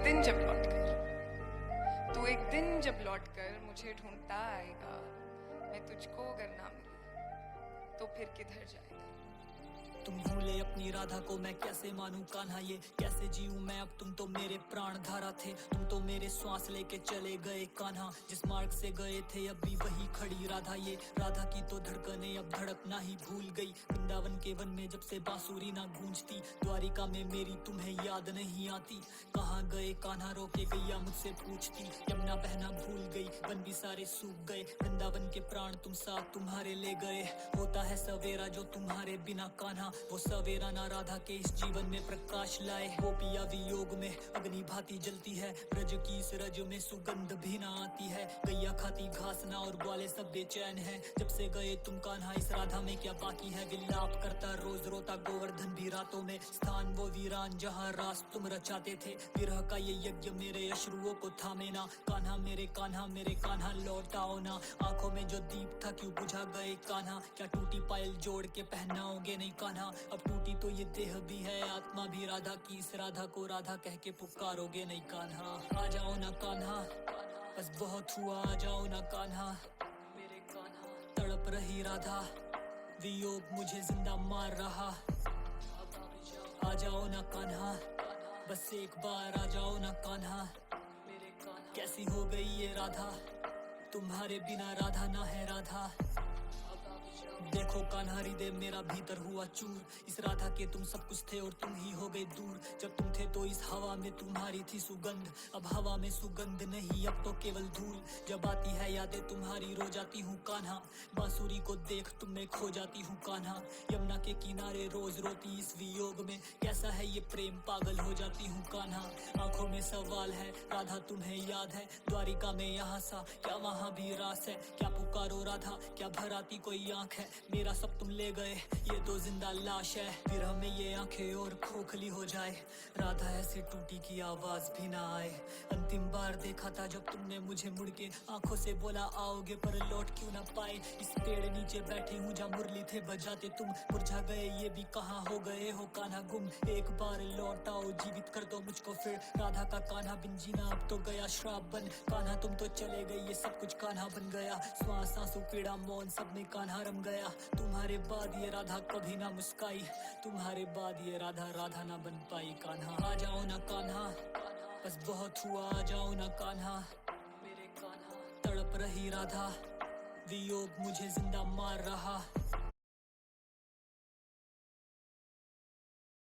दिन जब लौट कर तू एक दिन जब लौट कर मुझे ढूंढता आएगा, मैं तुझको अगर ना मिली तो फिर किधर जाएगा। तुम भूले अपनी राधा को, मैं कैसे मानूं कान्हा, ये कैसे जीऊं मैं अब, तुम तो मेरे प्राण धारा थे, तुम तो मेरे श्वास लेके चले गए कान्हा, जिस मार्ग से गए थे अब भी वही खड़ी राधा, ये राधा की तो धड़कने अब धड़कना ही भूल गई, वृंदावन के वन में जब से बांसुरी ना गूंजती, द्वारिका में मेरी तुम्हें याद नहीं आती, कहाँ गए कान्हा रोके गैया मुझसे पूछती, यमुना बहना भूल गई, वन भी सारे सूख गए, वृंदावन के प्राण तुम साथ तुम्हारे ले गए, होता है सवेरा जो तुम्हारे बिना कान्हा, वो सवेरा ना राधा के इस जीवन में प्रकाश लाए, वो पिया वियोग में अग्नि भांति जलती है, ब्रज की इस रज में सुगंध भी ना आती है, गैया खाती घास ना और ग्वाले सब बेचैन है, जब से गए तुम कान्हा इस राधा में क्या बाकी है, विलाप करता रोज रोता गोवर्धन भी रातों में, स्थान वो वीरान जहाँ रास तुम रचाते थे, विरह का ये यज्ञ मेरे अश्रुओं को थामे ना, कान्हा मेरे कान्हा लौट आओ ना, आंखों में जो दीप था क्यों बुझा गए कान्हा, क्या टूटी पायल जोड़ के पहनाओगे नहीं कान्हा, अब टूटी तो ये देह भी है आत्मा भी राधा की, इस राधा को राधा कह के पुकारोगे नहीं कान्हा, आ जाओ ना कान्हा, बस बहुत हुआ आ जाओ ना कान्हा, मेरे कान्हा तड़प रही राधा, वियोग मुझे जिंदा मार रहा, आ जाओ ना कान्हा, बस एक बार आ जाओ ना कान्हा, मेरे कान्हा कैसी हो गई ये राधा, तुम्हारे बिना राधा ना है राधा, देखो कान्हा हृदय मेरा भीतर हुआ चूर, इस राधा के तुम सब कुछ थे और तुम ही हो गए दूर, जब तुम थे तो इस हवा में तुम्हारी थी सुगंध, अब हवा में सुगंध नहीं अब तो केवल धूल, जब आती है यादें तुम्हारी रो जाती हूँ कान्हा, बांसुरी को देख तुम में खो जाती हूँ कान्हा, यमुना के किनारे रोज रोती इस वियोग में, कैसा है ये प्रेम पागल हो जाती हूँ कान्हा, आंखों में सवाल है राधा तुम्हें याद है, द्वारिका में यहाँ सा क्या वहाँ भी रास है, क्या पुकारो राधा क्या भर आती कोई आंख है, मेरा सब तुम ले गए ये तो जिंदा लाश है, फिर हमें ये आंखें और खोखली हो जाए, राधा ऐसे टूटी की आवाज भी ना आए, अंतिम बार देखा था जब तुमने मुझे मुड़ के आंखों से बोला आओगे पर लौट क्यों ना पाए, इस पेड़ नीचे बैठी हूँ जहाँ मुरली थे बजाते तुम, मुरझा गए ये भी कहाँ हो गए हो कान्हा गुम, एक बार लौट आओ जीवित कर दो मुझको फिर, राधा का कान्हा बिन जीना अब तो गया श्राप बन, कान्हा तुम तो चले गए ये सब कुछ कान्हा बन गया, श्वास आंसू पीड़ा मौन सब में कान्हा रम गया, तुम्हारे बाद ये राधा कभी ना मुस्काई, तुम्हारे बाद ये राधा राधा ना बन पाई कान्हा, आ जाओ ना कान्हा, बस बहुत हुआ आ जाओ ना कान्हा, मेरे कान्हा तड़प रही राधा, वियोग मुझे जिंदा मार रहा।